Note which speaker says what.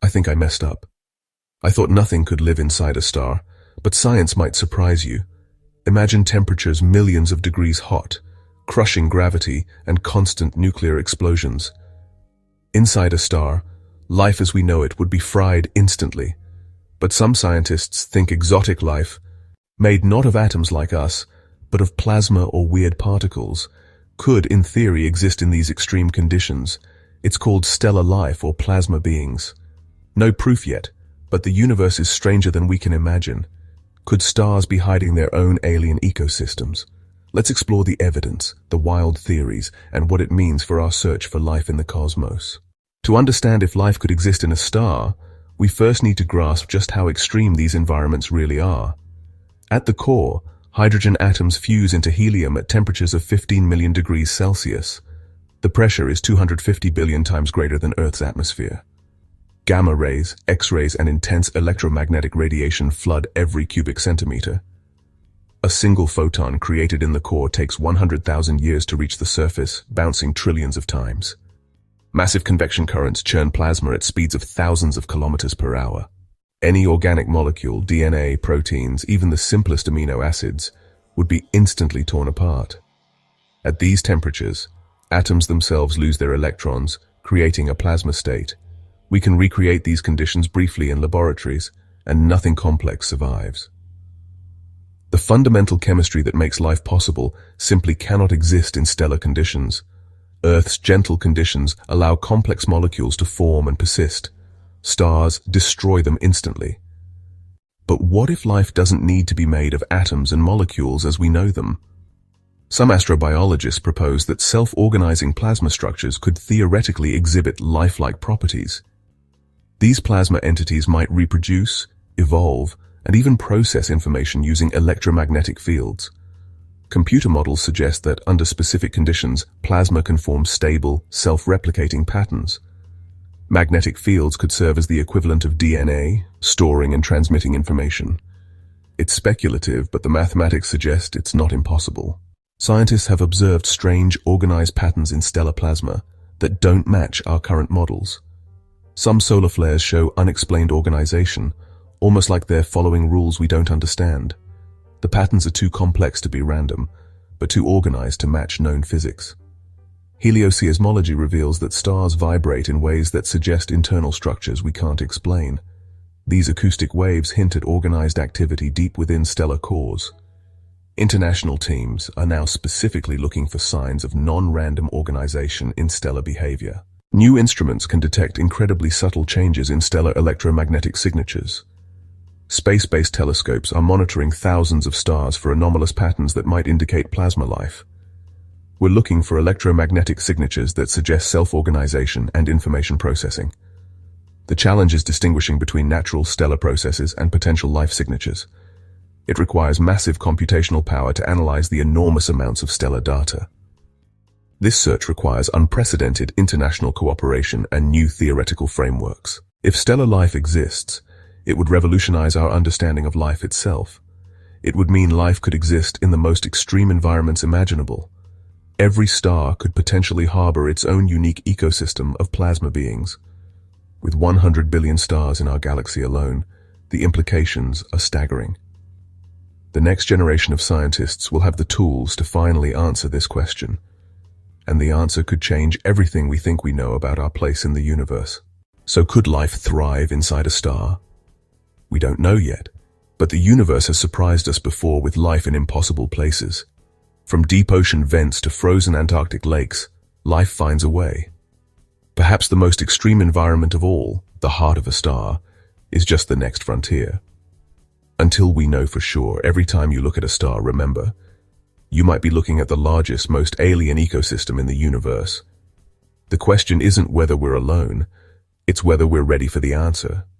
Speaker 1: I think I messed up. I thought nothing could live inside a star, but science might surprise you. Imagine temperatures millions of degrees hot, crushing gravity and constant nuclear explosions. Inside a star, life as we know it would be fried instantly. But some scientists think exotic life, made not of atoms like us, but of plasma or weird particles, could in theory exist in these extreme conditions. It's called stellar life or plasma beings. No proof yet, but the universe is stranger than we can imagine. Could stars be hiding their own alien ecosystems? Let's explore the evidence, the wild theories, and what it means for our search for life in the cosmos. To understand if life could exist in a star, we first need to grasp just how extreme these environments really are. At the core, hydrogen atoms fuse into helium at temperatures of 15 million degrees Celsius. The pressure is 250 billion times greater than Earth's atmosphere. Gamma rays, X-rays, and intense electromagnetic radiation flood every cubic centimeter. A single photon created in the core takes 100,000 years to reach the surface, bouncing trillions of times. Massive convection currents churn plasma at speeds of thousands of kilometers per hour. Any organic molecule, DNA, proteins, even the simplest amino acids, would be instantly torn apart. At these temperatures, atoms themselves lose their electrons, creating a plasma state. We can recreate these conditions briefly in laboratories, and nothing complex survives. The fundamental chemistry that makes life possible simply cannot exist in stellar conditions. Earth's gentle conditions allow complex molecules to form and persist. Stars destroy them instantly. But what if life doesn't need to be made of atoms and molecules as we know them? Some astrobiologists propose that self-organizing plasma structures could theoretically exhibit lifelike properties. These plasma entities might reproduce, evolve, and even process information using electromagnetic fields. Computer models suggest that under specific conditions, plasma can form stable, self-replicating patterns. Magnetic fields could serve as the equivalent of DNA, storing and transmitting information. It's speculative, but the mathematics suggest it's not impossible. Scientists have observed strange, organized patterns in stellar plasma that don't match our current models. Some solar flares show unexplained organization, almost like they're following rules we don't understand. The patterns are too complex to be random, but too organized to match known physics. Helioseismology reveals that stars vibrate in ways that suggest internal structures we can't explain. These acoustic waves hint at organized activity deep within stellar cores. International teams are now specifically looking for signs of non-random organization in stellar behavior. New instruments can detect incredibly subtle changes in stellar electromagnetic signatures. Space-based telescopes are monitoring thousands of stars for anomalous patterns that might indicate plasma life. We're looking for electromagnetic signatures that suggest self-organization and information processing. The challenge is distinguishing between natural stellar processes and potential life signatures. It requires massive computational power to analyze the enormous amounts of stellar data. This search requires unprecedented international cooperation and new theoretical frameworks. If stellar life exists, it would revolutionize our understanding of life itself. It would mean life could exist in the most extreme environments imaginable. Every star could potentially harbor its own unique ecosystem of plasma beings. With 100 billion stars in our galaxy alone, the implications are staggering. The next generation of scientists will have the tools to finally answer this question. And the answer could change everything we think we know about our place in the universe. So could life thrive inside a star? We don't know yet, but the universe has surprised us before with life in impossible places. From deep ocean vents to frozen Antarctic lakes, life finds a way. Perhaps the most extreme environment of all, the heart of a star, is just the next frontier. Until we know for sure, every time you look at a star, remember, you might be looking at the largest, most alien ecosystem in the universe. The question isn't whether we're alone, it's whether we're ready for the answer.